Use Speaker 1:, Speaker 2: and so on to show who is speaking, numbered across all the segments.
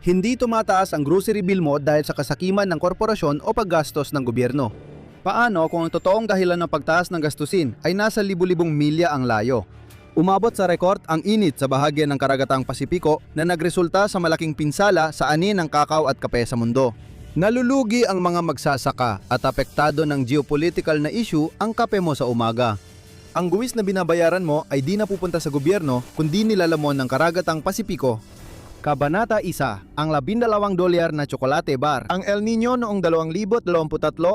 Speaker 1: Hindi tumataas ang grocery bill mo dahil sa kasakiman ng korporasyon o paggastos ng gobyerno. Paano kung ang totoong dahilan ng pagtaas ng gastusin ay nasa libu-libong milya ang layo? Umabot sa rekord ang init sa bahagi ng Karagatang Pasipiko na nagresulta sa malaking pinsala sa ani ng kakao at kape sa mundo. Nalulugi ang mga magsasaka at apektado ng geopolitical na issue ang kape mo sa umaga. Ang buwis na binabayaran mo ay di napupunta sa gobyerno kundi nilalamon ng Karagatang Pasipiko. Kabanata 1, ang $12 na tsokolate bar. Ang El Nino noong 2023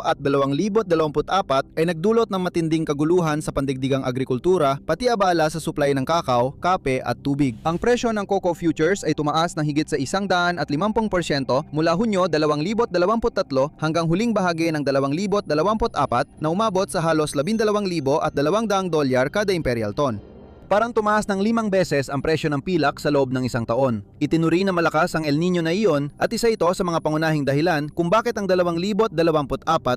Speaker 1: at 2024 ay nagdulot ng matinding kaguluhan sa pandigdigang agrikultura pati abala sa supply ng kakao, kape at tubig. Ang presyo ng cocoa futures ay tumaas ng higit sa 150% mula Hunyo 2023 hanggang huling bahagi ng 2024 na umabot sa halos $12,200 kada imperial ton. Parang tumaas ng 5 beses ang presyo ng pilak sa loob ng isang taon. Itinuri na malakas ang El Nino na iyon at isa ito sa mga pangunahing dahilan kung bakit ang 2024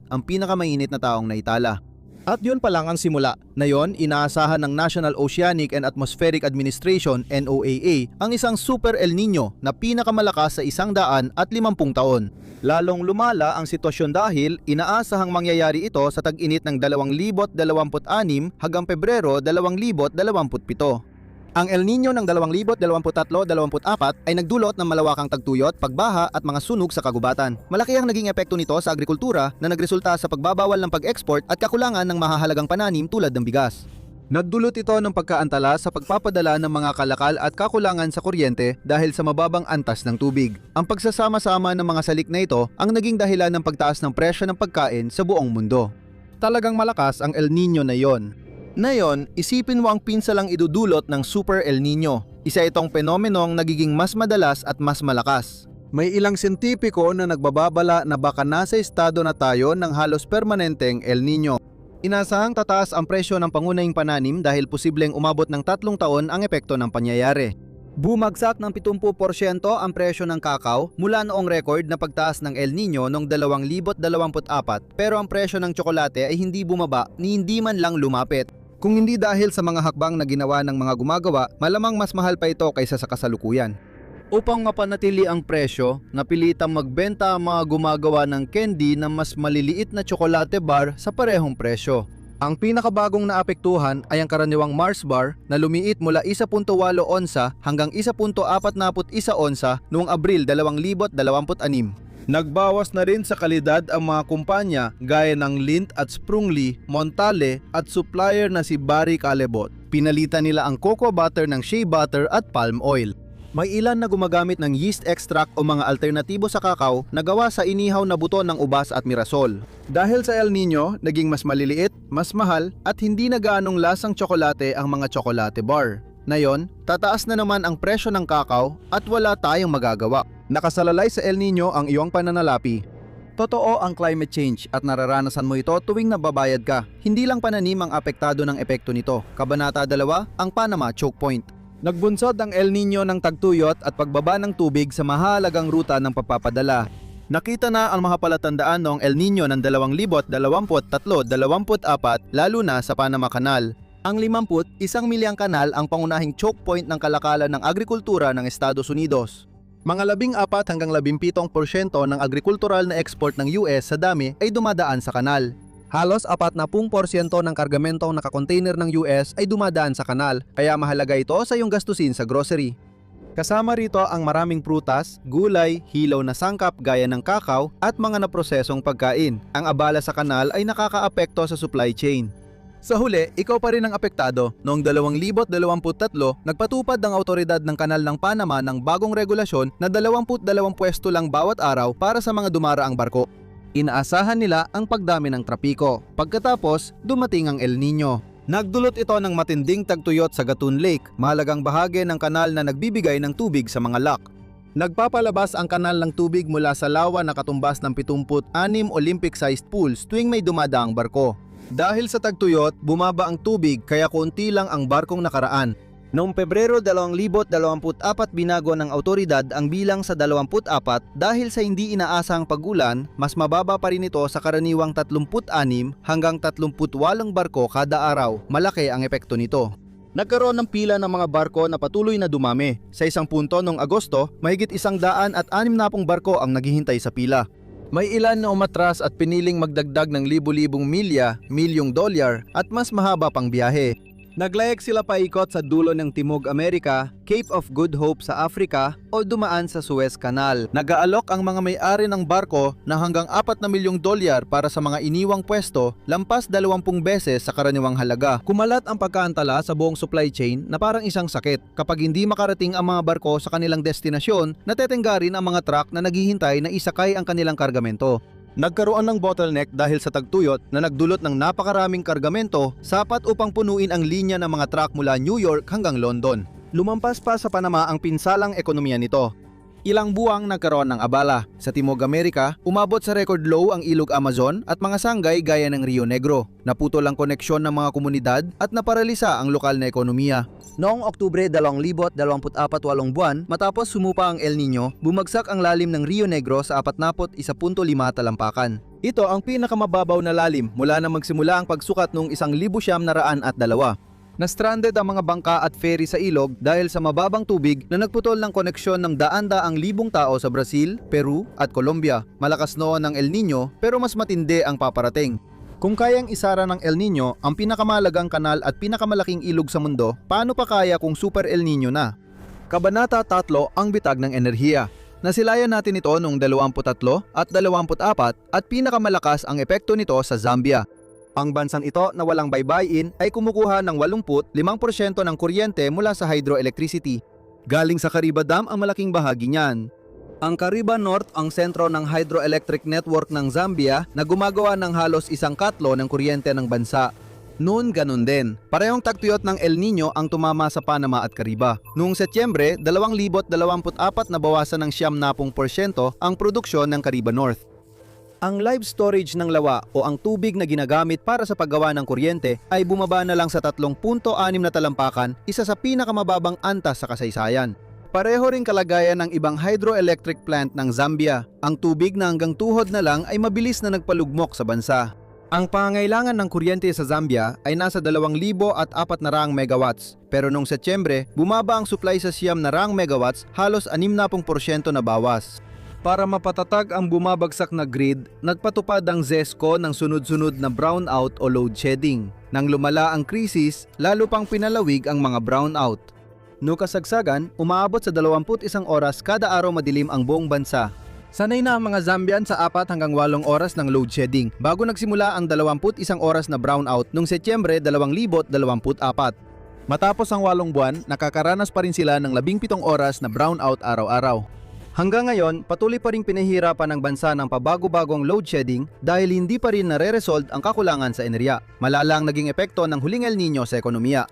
Speaker 1: ang pinakamainit na taong naitala. At yun pa lang ang simula. Ngayon, inaasahan ng National Oceanic and Atmospheric Administration NOAA ang isang Super El Nino na pinakamalakas sa 150 taon. Lalong lumala ang sitwasyon dahil inaasahang mangyayari ito sa tag-init ng 2026 hanggang Pebrero 2027. Ang El Nino ng 2023-24 ay nagdulot ng malawakang tagtuyot, pagbaha at mga sunog sa kagubatan. Malaki ang naging epekto nito sa agrikultura na nagresulta sa pagbabawal ng pag-export at kakulangan ng mahahalagang pananim tulad ng bigas. Nagdulot ito ng pagkaantala sa pagpapadala ng mga kalakal at kakulangan sa kuryente dahil sa mababang antas ng tubig. Ang pagsasama-sama ng mga salik na ito ang naging dahilan ng pagtaas ng presyo ng pagkain sa buong mundo. Talagang malakas ang El Nino na yon. Ngayon, isipin mo ang pinsalang idudulot ng Super El Nino. Isa itong fenomenong nagiging mas madalas at mas malakas. May ilang siyentipiko na nagbababala na baka nasa estado na tayo ng halos permanenteng El Nino. Inasahang tataas ang presyo ng pangunahing pananim dahil posibleng umabot ng 3 taon ang epekto ng pangyayari. Bumagsak ng 70% ang presyo ng kakao mula noong record na pagtaas ng El Nino noong 2024 pero ang presyo ng tsokolate ay hindi bumaba ni hindi man lang lumapit. Kung hindi dahil sa mga hakbang na ginawa ng mga gumagawa, malamang mas mahal pa ito kaysa sa kasalukuyan. Upang mapanatili ang presyo, napilitang magbenta ang mga gumagawa ng candy na mas maliliit na tsokolate bar sa parehong presyo. Ang pinakabagong naapektuhan ay ang karaniwang Mars bar na lumiit mula 1.8 onsa hanggang 1.41 onsa noong Abril 2026. Nagbawas na rin sa kalidad ang mga kumpanya gaya ng Lindt at Sprungli, Montale at supplier na si Barry Callebaut. Pinalitan nila ang cocoa butter ng shea butter at palm oil. May ilan na gumagamit ng yeast extract o mga alternatibo sa kakao na gawa sa inihaw na buto ng ubas at mirasol. Dahil sa El Nino, naging mas maliliit, mas mahal at hindi na gaanong lasang tsokolate ang mga tsokolate bar. Ngayon, tataas na naman ang presyo ng kakao at wala tayong magagawa. Nakasalalay sa El Nino ang iyong pananalapi. Totoo ang climate change at nararanasan mo ito tuwing nababayad ka. Hindi lang pananim ang apektado ng epekto nito. Kabanata 2, ang Panama Choke Point. Nagbunsod ang El Nino ng tagtuyot at pagbaba ng tubig sa mahalagang ruta ng pagpapadala. Nakita na ang mga palatandaan noong El Nino ng 2023-24 lalo na sa Panama Canal. Ang 51 milyang kanal ang pangunahing choke point ng kalakalan ng agrikultura ng Estados Unidos. Mga 14 hanggang 17% ng agrikultural na export ng US sa dami ay dumadaan sa kanal. Halos 40% ng kargamentong nakakontainer ng US ay dumadaan sa kanal, kaya mahalaga ito sa iyong gastusin sa grocery. Kasama rito ang maraming prutas, gulay, hilaw na sangkap gaya ng kakao at mga naprosesong pagkain. Ang abala sa kanal ay nakakaapekto sa supply chain. Sa huli, ikaw pa rin ang apektado. Noong 2023, nagpatupad ang autoridad ng Kanal ng Panama ng bagong regulasyon na 22 pwesto lang bawat araw para sa mga dumaraang barko. Inaasahan nila ang pagdami ng trapiko. Pagkatapos, dumating ang El Nino. Nagdulot ito ng matinding tagtuyot sa Gatun Lake, mahalagang bahagi ng kanal na nagbibigay ng tubig sa mga lock. Nagpapalabas ang kanal ng tubig mula sa lawa na katumbas ng 76 Olympic-sized pools tuwing may dumadaang barko. Dahil sa tagtuyot, bumaba ang tubig kaya konti lang ang barkong nakaraan. Noong Pebrero 2024, binago ng autoridad ang bilang sa 24 dahil sa hindi inaasahang pagulan, mas mababa pa rin ito sa karaniwang 36 hanggang 38 barko kada araw. Malaki ang epekto nito. Nagkaroon ng pila ng mga barko na patuloy na dumami. Sa isang punto noong Agosto, mahigit 160 barko ang naghihintay sa pila. May ilan na umatras at piniling magdagdag ng libu-libong milya, milyong dolyar at mas mahaba pang biyahe. Naglayag sila paikot sa dulo ng Timog Amerika, Cape of Good Hope sa Africa o dumaan sa Suez Canal. Nag-aalok ang mga may-ari ng barko ng hanggang 4 na milyong dolyar para sa mga iniwang pwesto, lampas 20 beses sa karaniwang halaga. Kumalat ang pagkaantala sa buong supply chain na parang isang sakit. Kapag hindi makarating ang mga barko sa kanilang destinasyon, natetenggarin ang mga truck na naghihintay na isakay ang kanilang kargamento. Nagkaroon ng bottleneck dahil sa tagtuyot na nagdulot ng napakaraming kargamento, sapat upang punuin ang linya ng mga truck mula New York hanggang London. Lumampas pa sa Panama ang pinsalang ekonomiya nito. Ilang buwang nagkaroon ng abala. Sa Timog Amerika, umabot sa record low ang ilog Amazon at mga sanggay gaya ng Rio Negro. Naputol ang koneksyon ng mga komunidad at naparalisa ang lokal na ekonomiya. Noong Oktubre 2024, 8 buwan, matapos sumupa ang El Nino, bumagsak ang lalim ng Rio Negro sa 41.5 talampakan. Ito ang pinakamababaw na lalim mula na magsimula ang pagsukat noong 1902. Na-stranded ang mga bangka at ferry sa ilog dahil sa mababang tubig na nagputol ng koneksyon ng daan-daang libong tao sa Brazil, Peru at Colombia. Malakas noon ang El Nino pero mas matindi ang paparating. Kung kayang isara ng El Nino ang pinakamalagang kanal at pinakamalaking ilog sa mundo, paano pa kaya kung Super El Nino na? Kabanata 3 ang bitag ng enerhiya. Nasilayan natin ito noong 23 at 24 at pinakamalakas ang epekto nito sa Zambia. Ang bansang ito na walang baybayin ay kumukuha ng 85% ng kuryente mula sa hydroelectricity. Galing sa Kariba Dam ang malaking bahagi niyan. Ang Kariba North ang sentro ng hydroelectric network ng Zambia na gumagawa ng halos 1/4 ng kuryente ng bansa. Noon ganun din. Parehong tagtuyot ng El Nino ang tumama sa Panama at Kariba. Noong Setyembre 2024 nabawasan ng 70% ang produksyon ng Kariba North. Ang live storage ng lawa o ang tubig na ginagamit para sa paggawa ng kuryente ay bumaba na lang sa 3.6 na talampakan, isa sa pinakamababang antas sa kasaysayan. Pareho ring kalagayan ng ibang hydroelectric plant ng Zambia. Ang tubig na hanggang tuhod na lang ay mabilis na nagpalugmok sa bansa. Ang pangangailangan ng kuryente sa Zambia ay nasa 2,400 megawatts. Pero noong Setyembre, bumaba ang supply sa 900 megawatts, halos 60% na bawas. Para mapatatag ang bumabagsak na grid, nagpatupad ang ZESCO ng sunod-sunod na brownout o load shedding. Nang lumala ang krisis, lalo pang pinalawig ang mga brownout. No kasagsagan, umaabot sa 21 oras kada araw madilim ang buong bansa. Sanay na ang mga Zambian sa 4 hanggang 8 oras ng load shedding bago nagsimula ang 21 oras na brownout noong Setyembre 2024. Matapos ang 8 buwan, nakakaranas pa rin sila ng 17 oras na brownout araw-araw. Hanggang ngayon, patuloy pa ring pinahihirapan ng bansa ng pabago-bagong load shedding dahil hindi pa rin nare-resolve ang kakulangan sa enerhiya. Malala ang naging epekto ng huling El Nino sa ekonomiya.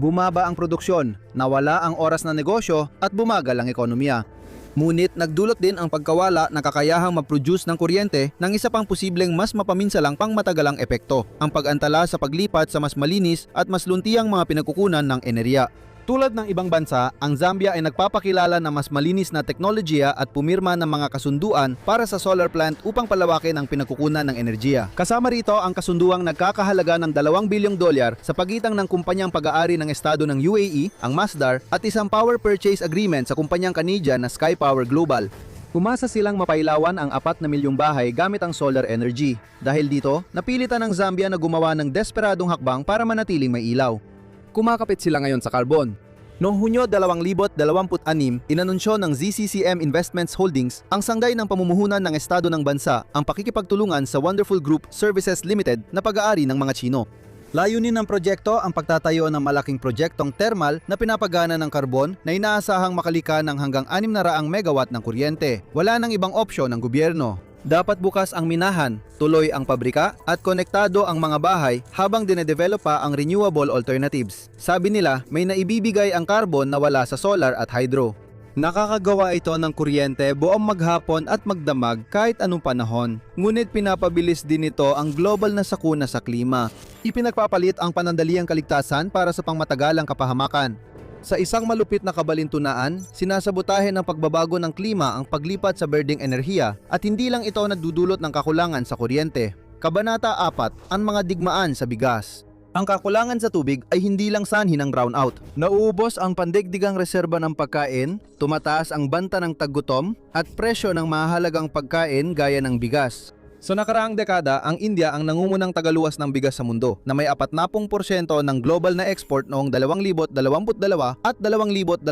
Speaker 1: Bumaba ang produksyon, nawala ang oras na negosyo at bumagal ang ekonomiya. Ngunit nagdulot din ang pagkawala ng kakayahang mag-produce ng kuryente ng isa pang posibleng mas mapaminsalang pangmatagalang epekto, ang pag-antala sa paglipat sa mas malinis at mas luntiang mga pinagkukunan ng enerhiya. Tulad ng ibang bansa, ang Zambia ay nagpapakilala ng mas malinis na teknolohiya at pumirma ng mga kasunduan para sa solar plant upang palawakin ang pinagkukunan ng enerhiya. Kasama rito ang kasunduang nagkakahalaga ng 2 bilyong dolyar sa pagitan ng kumpanyang pag-aari ng estado ng UAE, ang Masdar, at isang power purchase agreement sa kumpanyang Canadian na Sky Power Global. Umasa silang mapailawan ang 4 na milyong bahay gamit ang solar energy. Dahil dito, napilitan ng Zambia na gumawa ng desperadong hakbang para manatiling may ilaw. Kumakapit sila ngayon sa carbon. Noong Hunyo 2026, inanunsyo ng ZCCM Investments Holdings ang sanggay ng pamumuhunan ng estado ng bansa ang pakikipagtulungan sa Wonderful Group Services Limited na pag-aari ng mga Tsino. Layunin ng proyekto ang pagtatayo ng malaking proyektong thermal na pinapagana ng karbon na inaasahang makalika ng hanggang 600 megawatt ng kuryente. Wala nang ibang opsyon ng gobyerno. Dapat bukas ang minahan, tuloy ang pabrika at konektado ang mga bahay habang dinedevelop pa ang renewable alternatives. Sabi nila, may naibibigay ang carbon na wala sa solar at hydro. Nakakagawa ito ng kuryente buong maghapon at magdamag kahit anong panahon. Ngunit pinapabilis din ito ang global na sakuna sa klima. Ipinagpapalit ang panandaliang kaligtasan para sa pangmatagalang kapahamakan. Sa isang malupit na kabalintunaan, sinasabotahe ng pagbabago ng klima ang paglipat sa berdeng enerhiya at hindi lang ito nagdudulot ng kakulangan sa kuryente. Kabanata 4, ang mga digmaan sa bigas. Ang kakulangan sa tubig ay hindi lang sanhi ng brownout. Nauubos ang pandigdigang reserba ng pagkain, tumataas ang banta ng taggutom, at presyo ng mahalagang pagkain gaya ng bigas. Sa nakaraang dekada, ang India ang nangungunang tagaluwas ng bigas sa mundo na may 40% ng global na export noong 2022 at 2023.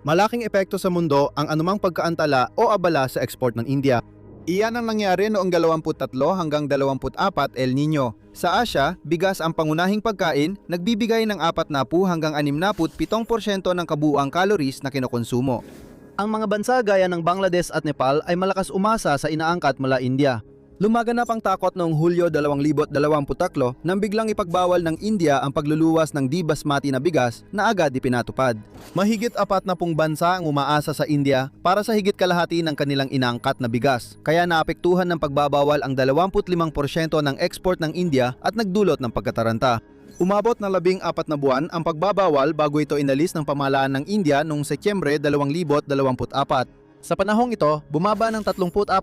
Speaker 1: Malaking epekto sa mundo ang anumang pagkaantala o abala sa export ng India. Iyan ang nangyari noong 23 hanggang 24 El Nino. Sa Asia, bigas ang pangunahing pagkain, nagbibigay ng 40 hanggang 67% ng kabuuang calories na kinokonsumo. Ang mga bansa gaya ng Bangladesh at Nepal ay malakas umasa sa inaangkat mula India. Lumaganap ang takot noong Hulyo 2023 nang biglang ipagbawal ng India ang pagluluwas ng di basmati na bigas na agad ipinatupad. Mahigit 40 bansa ang umaasa sa India para sa higit kalahati ng kanilang inaangkat na bigas, kaya naapektuhan ng pagbabawal ang 25% ng export ng India at nagdulot ng pagkataranta. Umabot na 14 na buwan ang pagbabawal bago ito inalis ng pamahalaan ng India noong Setyembre 2024. Sa panahong ito, bumaba ng 34%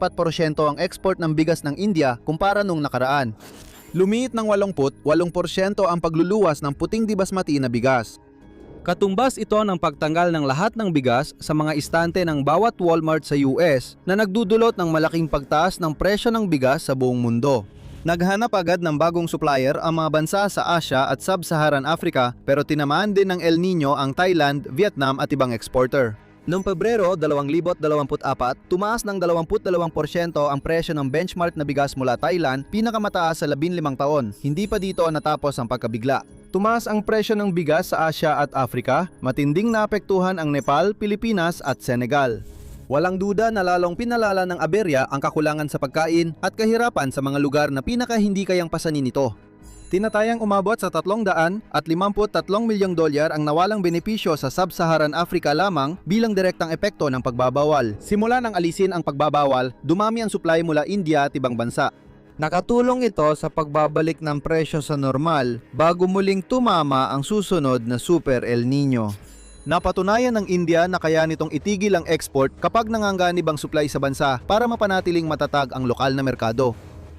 Speaker 1: ang export ng bigas ng India kumpara nung nakaraan. Lumiit ng 88% ang pagluluwas ng puting di basmati na bigas. Katumbas ito ng pagtanggal ng lahat ng bigas sa mga istante ng bawat Walmart sa US na nagdudulot ng malaking pagtaas ng presyo ng bigas sa buong mundo. Naghanap agad ng bagong supplier ang mga bansa sa Asia at Sub-Saharan Africa pero tinamaan din ng El Nino ang Thailand, Vietnam at ibang exporter. Noong Pebrero 2024, tumaas ng 22% ang presyo ng benchmark na bigas mula Thailand, pinakamataas sa 15 taon. Hindi pa dito natapos ang pagkabigla. Tumaas ang presyo ng bigas sa Asia at Africa, matinding naapektuhan ang Nepal, Pilipinas at Senegal. Walang duda na lalong pinalala ng aberya ang kakulangan sa pagkain at kahirapan sa mga lugar na pinaka hindi kayang pasanin ito. Tinatayang umabot sa $353 milyong ang nawalang benepisyo sa Sub-Saharan Africa lamang bilang direktang epekto ng pagbabawal. Simula nang alisin ang pagbabawal, dumami ang supply mula India at ibang bansa. Nakatulong ito sa pagbabalik ng presyo sa normal bago muling tumama ang susunod na Super El Nino. Napatunayan ng India na kaya nitong itigil ang export kapag nanganganib ang supply sa bansa para mapanatiling matatag ang lokal na merkado.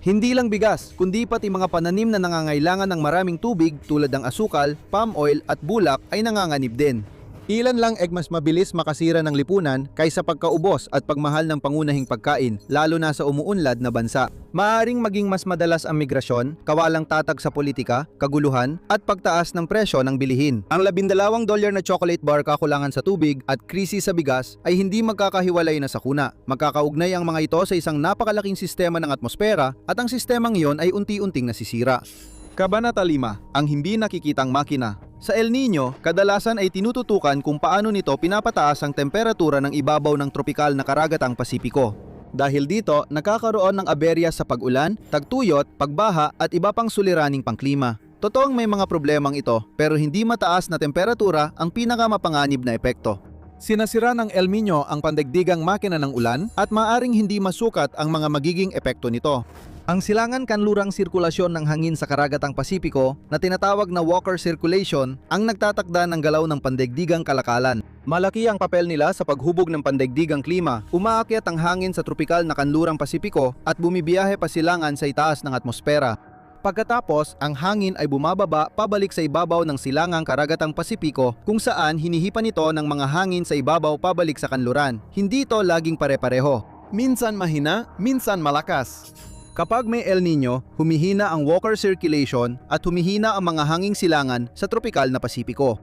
Speaker 1: Hindi lang bigas, kundi pati mga pananim na nangangailangan ng maraming tubig tulad ng asukal, palm oil at bulak ay nanganganib din. Ilan lang mas mabilis makasira ng lipunan kaysa pagkaubos at pagmahal ng pangunahing pagkain, lalo na sa umuunlad na bansa. Maaring maging mas madalas ang migrasyon, kawalang tatag sa politika, kaguluhan, at pagtaas ng presyo ng bilihin. Ang $12 na chocolate bar kakulangan sa tubig at krisis sa bigas ay hindi magkakahiwalay na sakuna. Magkakaugnay ang mga ito sa isang napakalaking sistema ng atmosfera at ang sistemang iyon ay unti-unting nasisira. Kabanata 5, ang hindi nakikitang makina. Sa El Nino, kadalasan ay tinututukan kung paano nito pinapataas ang temperatura ng ibabaw ng tropikal na karagatang Pasipiko. Dahil dito, nakakaroon ng aberya sa pag-ulan, tagtuyot, pagbaha at iba pang suliraning pangklima. Totoong may mga problemang ito, pero hindi mataas na temperatura ang pinakamapanganib na epekto. Sinasira ng El Nino ang pandigdigang makina ng ulan at maaring hindi masukat ang mga magiging epekto nito. Ang silangan kanlurang sirkulasyon ng hangin sa karagatang Pasipiko na tinatawag na Walker Circulation ang nagtatakda ng galaw ng pandaigdigang kalakalan. Malaki ang papel nila sa paghubog ng pandaigdigang klima. Umaakyat ang hangin sa tropikal na kanlurang Pasipiko at bumibiyahe pa silangan sa itaas ng atmosfera. Pagkatapos, ang hangin ay bumababa pabalik sa ibabaw ng silangang karagatang Pasipiko kung saan hinihipan ito ng mga hangin sa ibabaw pabalik sa kanluran. Hindi ito laging pare-pareho. Minsan mahina, minsan malakas. Kapag may El Nino, humihina ang Walker Circulation at humihina ang mga hanging silangan sa tropikal na Pasipiko.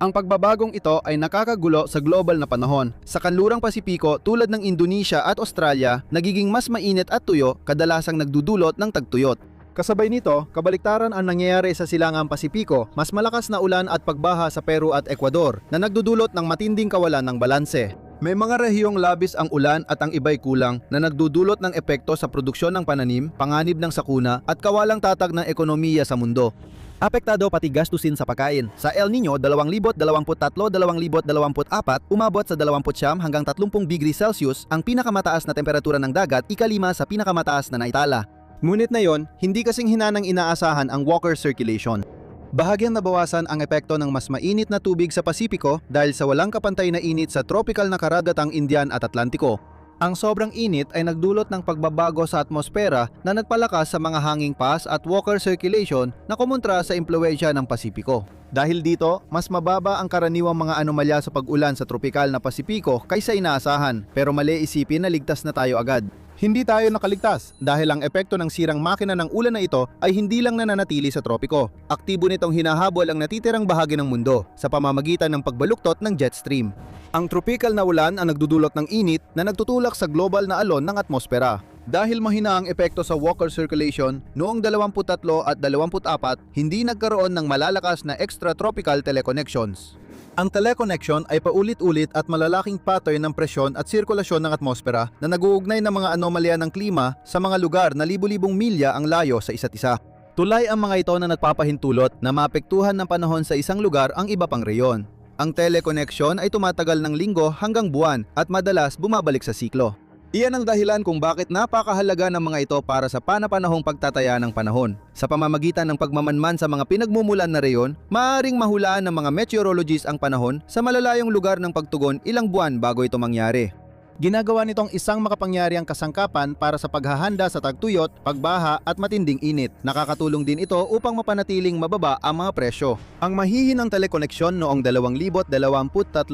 Speaker 1: Ang pagbabagong ito ay nakakagulo sa global na panahon. Sa kanlurang Pasipiko tulad ng Indonesia at Australia, nagiging mas mainit at tuyo, kadalasang nagdudulot ng tagtuyot. Kasabay nito, kabaliktaran ang nangyayari sa silangang Pasipiko, mas malakas na ulan at pagbaha sa Peru at Ecuador na nagdudulot ng matinding kawalan ng balanse. May mga rehiyong labis ang ulan at ang iba'y kulang na nagdudulot ng epekto sa produksyon ng pananim, panganib ng sakuna at kawalang tatag ng ekonomiya sa mundo. Apektado pati gastusin sa pagkain. Sa El Nino 2023-2024, umabot sa 29 hanggang 30 degrees Celsius ang pinakamataas na temperatura ng dagat, ikalima sa pinakamataas na naitala. Ngunit na yon, hindi kasing hinanang inaasahan ang Walker Circulation. Bahagyang nabawasan ang epekto ng mas mainit na tubig sa Pasipiko dahil sa walang kapantay na init sa tropical na karagatang Indian at Atlantiko. Ang sobrang init ay nagdulot ng pagbabago sa atmosfera na nagpalakas sa mga hanging pass at Walker circulation na kumontra sa impluwensya ng Pasipiko. Dahil dito, mas mababa ang karaniwang mga anomalya sa pag-ulan sa tropikal na Pasipiko kaysa inaasahan, pero mali isipin na ligtas na tayo agad. Hindi tayo nakaligtas dahil ang epekto ng sirang makina ng ulan na ito ay hindi lang nananatili sa tropiko. Aktibo nitong hinahabol ang natitirang bahagi ng mundo sa pamamagitan ng pagbaluktot ng jet stream. Ang tropical na ulan ang nagdudulot ng init na nagtutulak sa global na alon ng atmosfera. Dahil mahina ang epekto sa Walker circulation, noong 23 at 24, hindi nagkaroon ng malalakas na extratropical teleconnections. Ang teleconnection ay paulit-ulit at malalaking pattern ng presyon at sirkulasyon ng atmosfera na nag-uugnay ng mga anomalya ng klima sa mga lugar na libu-libong milya ang layo sa isa't isa. Tulay ang mga ito na nagpapahintulot na maapektuhan ng panahon sa isang lugar ang iba pang reyon. Ang teleconnection ay tumatagal ng linggo hanggang buwan at madalas bumabalik sa siklo. Iyan ang dahilan kung bakit napakahalaga ng mga ito para sa panapanahong pagtataya ng panahon. Sa pamamagitan ng pagmamanman sa mga pinagmumulan na reyon, maaaring mahulaan ng mga meteorologists ang panahon sa malalayong lugar ng pagtugon ilang buwan bago ito mangyari. Ginagawa nitong isang makapangyariang kasangkapan para sa paghahanda sa tagtuyot, pagbaha at matinding init. Nakakatulong din ito upang mapanatiling mababa ang mga presyo. Ang mahihinang telekoneksyon noong 2023-24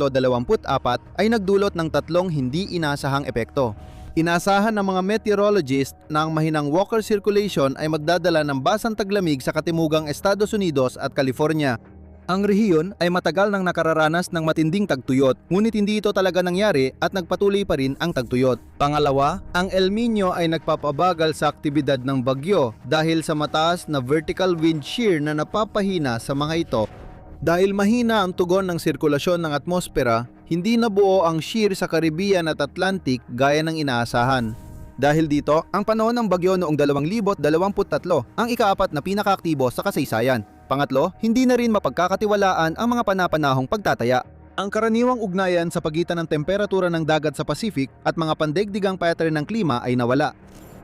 Speaker 1: ay nagdulot ng tatlong hindi inasahang epekto. Inasahan ng mga meteorologist na ang mahinang Walker circulation ay magdadala ng basang taglamig sa katimugang Estados Unidos at California. Ang rehiyon ay matagal nang nakararanas ng matinding tagtuyot, ngunit hindi ito talaga nangyari at nagpatuloy pa rin ang tagtuyot. Pangalawa, ang El Nino ay nagpapabagal sa aktibidad ng bagyo dahil sa mataas na vertical wind shear na napapahina sa mga ito. Dahil mahina ang tugon ng sirkulasyon ng atmosfera, hindi nabuo ang shear sa Caribbean at Atlantic gaya ng inaasahan. Dahil dito, ang panahon ng bagyo noong 2023 ang ikaapat na pinakaaktibo sa kasaysayan. Pangatlo, hindi na rin mapagkakatiwalaan ang mga panapanahong pagtataya. Ang karaniwang ugnayan sa pagitan ng temperatura ng dagat sa Pacific at mga pandaigdigang pattern ng klima ay nawala.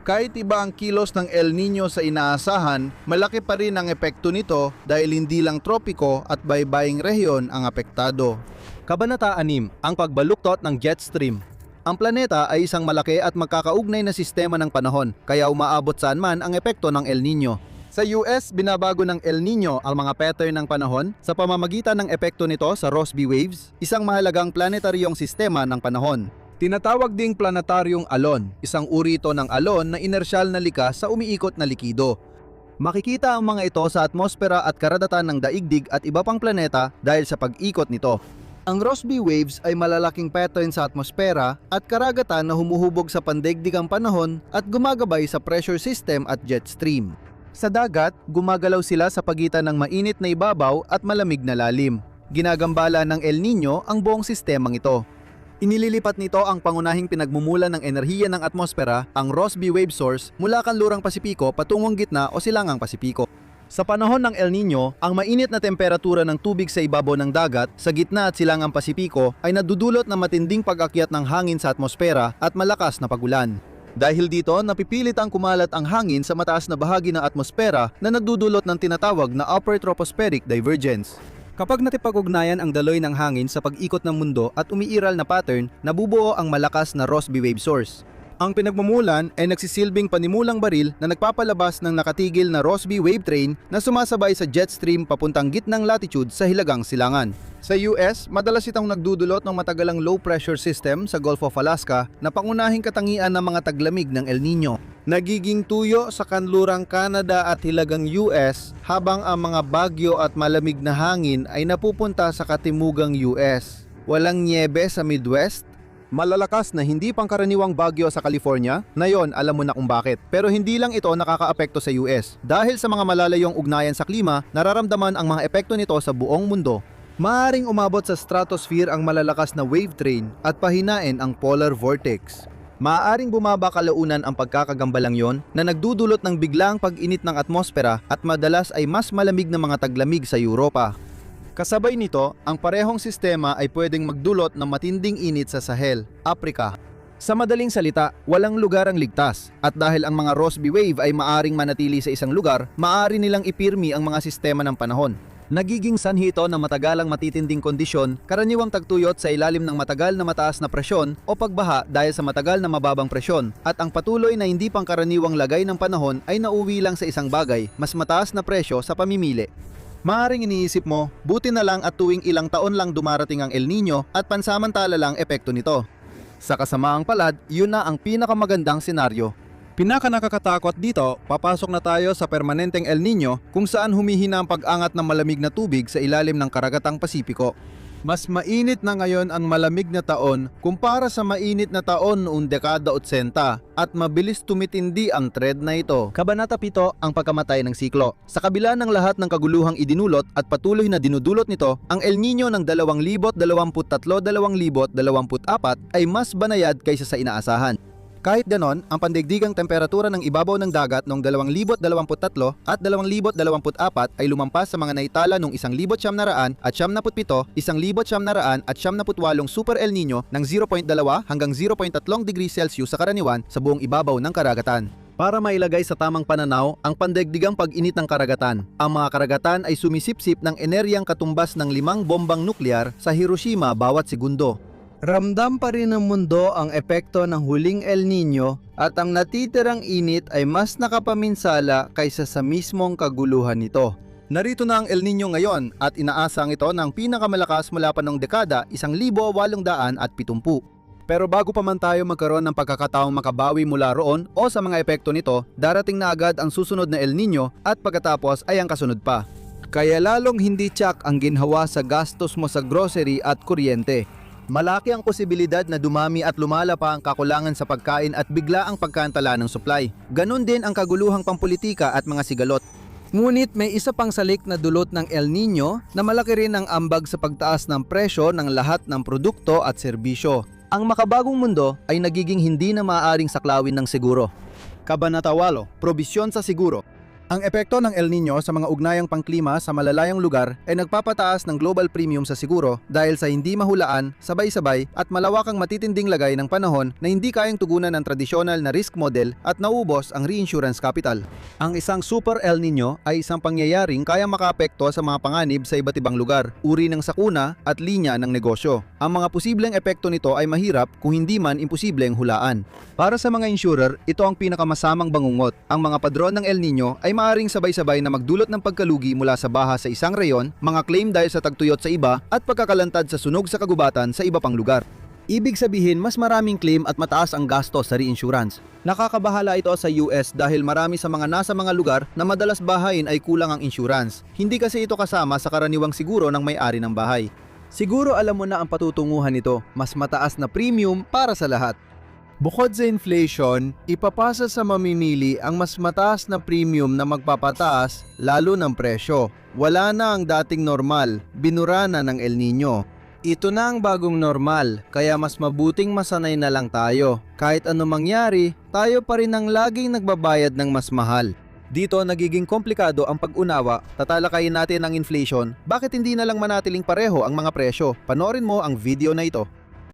Speaker 1: Kahit iba ang kilos ng El Nino sa inaasahan, malaki pa rin ang epekto nito dahil hindi lang tropiko at baybaying rehiyon ang apektado. Kabanata 6, ang pagbaluktot ng jet stream. Ang planeta ay isang malaki at magkakaugnay na sistema ng panahon, kaya umaabot saan man ang epekto ng El Nino. Sa US, binabago ng El Nino ang mga pattern ng panahon sa pamamagitan ng epekto nito sa Rossby waves, isang mahalagang planetaryong sistema ng panahon. Tinatawag ding planetaryong alon, isang uri ito ng alon na inersyal na likas sa umiikot na likido. Makikita ang mga ito sa atmosfera at karadatan ng daigdig at iba pang planeta dahil sa pag-ikot nito. Ang Rossby waves ay malalaking pattern sa atmosfera at karagatan na humuhubog sa pandaigdigang panahon at gumagabay sa pressure system at jet stream. Sa dagat, gumagalaw sila sa pagitan ng mainit na ibabaw at malamig na lalim. Ginagambala ng El Nino ang buong sistemang ito. Inililipat nito ang pangunahing pinagmumulan ng enerhiya ng atmosfera, ang Rossby wave source, mula kanlurang Pasipiko patungong gitna o silangang Pasipiko. Sa panahon ng El Nino, ang mainit na temperatura ng tubig sa ibabaw ng dagat sa gitna at silangang Pasipiko ay nadudulot ng matinding pag-akyat ng hangin sa atmosfera at malakas na pagulan. Dahil dito, napipilit ang kumalat ang hangin sa mataas na bahagi ng atmosfera na nagdudulot ng tinatawag na upper tropospheric divergence. Kapag natipag-ugnayan ang daloy ng hangin sa pag-ikot ng mundo at umiiral na pattern, nabubuo ang malakas na Rossby wave source. Ang pinagmumulan ay nagsisilbing panimulang baril na nagpapalabas ng nakatigil na Rossby wave train na sumasabay sa jet stream papuntang gitnang latitude sa hilagang silangan. Sa US, madalas itong nagdudulot ng matagalang low pressure system sa Gulf of Alaska na pangunahing katangian ng mga taglamig ng El Nino. Nagiging tuyo sa kanlurang Canada at hilagang US habang ang mga bagyo at malamig na hangin ay napupunta sa katimugang US. Walang niebe sa Midwest. Malalakas na hindi pangkaraniwang bagyo sa California, na yon alam mo na kung bakit. Pero hindi lang ito nakakaapekto sa US. Dahil sa mga malalayong ugnayan sa klima, nararamdaman ang mga epekto nito sa buong mundo. Maaring umabot sa stratosphere ang malalakas na wave train at pahinain ang polar vortex. Maaaring bumaba kalaunan ang pagkakagambalang yon na nagdudulot ng biglang pag-init ng atmosfera at madalas ay mas malamig na mga taglamig sa Europa. Kasabay nito, ang parehong sistema ay pwedeng magdulot ng matinding init sa Sahel, Africa. Sa madaling salita, walang lugar ang ligtas at dahil ang mga Rossby wave ay maaring manatili sa isang lugar, maaari nilang ipirmi ang mga sistema ng panahon. Nagiging sanhi ito ng matagalang matitinding kondisyon, karaniwang tagtuyot sa ilalim ng matagal na mataas na presyon o pagbaha dahil sa matagal na mababang presyon, at ang patuloy na hindi pangkaraniwang lagay ng panahon ay nauwi lang sa isang bagay, mas mataas na presyo sa pamimili. Maaring iniisip mo, buti na lang at tuwing ilang taon lang dumarating ang El Nino at pansamantala lang epekto nito. Sa kasamaang palad, yun na ang pinakamagandang senaryo. Pinaka-nakakatakot dito, papasok na tayo sa permanenteng El Nino kung saan humihina ang pag-angat ng malamig na tubig sa ilalim ng karagatang Pasipiko. Mas mainit na ngayon ang malamig na taon kumpara sa mainit na taon noong dekada 80 at mabilis tumitindi ang trend na ito. Kabanata 7, ang pagkamatay ng siklo. Sa kabila ng lahat ng kaguluhang idinulot at patuloy na dinudulot nito, ang El Nino ng 2023-2024 ay mas banayad kaysa sa inaasahan. Kahit ganon, ang pandaigdigang temperatura ng ibabaw ng dagat noong 2023 at 2024 ay lumampas sa mga naitala noong 1900 at 1997, 1900 at 1978 Super El Nino ng 0.2 hanggang 0.3 degrees Celsius sa karaniwan sa buong ibabaw ng karagatan. Para mailagay sa tamang pananaw ang pandaigdigang pag-init ng karagatan, ang mga karagatan ay sumisipsip ng enerhiyang katumbas ng 5 bombang nuklear sa Hiroshima bawat segundo. Ramdam pa rin ng mundo ang epekto ng huling El Nino at ang natitirang init ay mas nakapaminsala kaysa sa mismong kaguluhan nito. Narito na ang El Nino ngayon at inaasang ito ng pinakamalakas mula pa noong dekada 1870. Pero bago pa man tayo magkaroon ng pagkakataong makabawi mula roon o sa mga epekto nito, darating na agad ang susunod na El Nino at pagkatapos ay ang kasunod pa. Kaya lalong hindi tiyak ang ginhawa sa gastos mo sa grocery at kuryente. Malaki ang posibilidad na dumami at lumala pa ang kakulangan sa pagkain at bigla ang pagkantala ng supply. Ganon din ang kaguluhang pampolitika at mga sigalot. Ngunit may isa pang salik na dulot ng El Nino na malaki rin ang ambag sa pagtaas ng presyo ng lahat ng produkto at serbisyo. Ang makabagong mundo ay nagiging hindi na maaaring saklawin ng seguro. Kabanata 8, probisyon sa siguro. Ang epekto ng El Nino sa mga ugnayang pangklima sa malalayang lugar ay nagpapataas ng global premium sa siguro dahil sa hindi mahulaan, sabay-sabay at malawakang matitinding lagay ng panahon na hindi kayang tugunan ng tradisyonal na risk model at naubos ang reinsurance capital. Ang isang Super El Nino ay isang pangyayaring kayang makaapekto sa mga panganib sa iba't ibang lugar, uri ng sakuna at linya ng negosyo. Ang mga posibleng epekto nito ay mahirap kung hindi man imposibleng hulaan. Para sa mga insurer, ito ang pinakamasamang bangungot. Ang mga padron ng El Nino ay maaring sabay-sabay na magdulot ng pagkalugi mula sa baha sa isang reyon, mga claim dahil sa tagtuyot sa iba, at pagkakalantad sa sunog sa kagubatan sa iba pang lugar. Ibig sabihin, mas maraming claim at mataas ang gasto sa reinsurance. Nakakabahala ito sa US dahil marami sa mga nasa mga lugar na madalas bahayin ay kulang ang insurance. Hindi kasi ito kasama sa karaniwang siguro ng may-ari ng bahay. Siguro alam mo na ang patutunguhan nito, mas mataas na premium para sa lahat. Bukod sa inflation, ipapasa sa mamimili ang mas mataas na premium na magpapataas lalo ng presyo. Wala na ang dating normal, binura na ng El Nino. Ito na ang bagong normal, kaya mas mabuting masanay na lang tayo. Kahit ano mangyari, tayo pa rin ang laging nagbabayad ng mas mahal. Dito nagiging komplikado ang pag-unawa, tatalakayin natin ang inflation, bakit hindi na lang manatiling pareho ang mga presyo? Panoorin mo ang video na ito.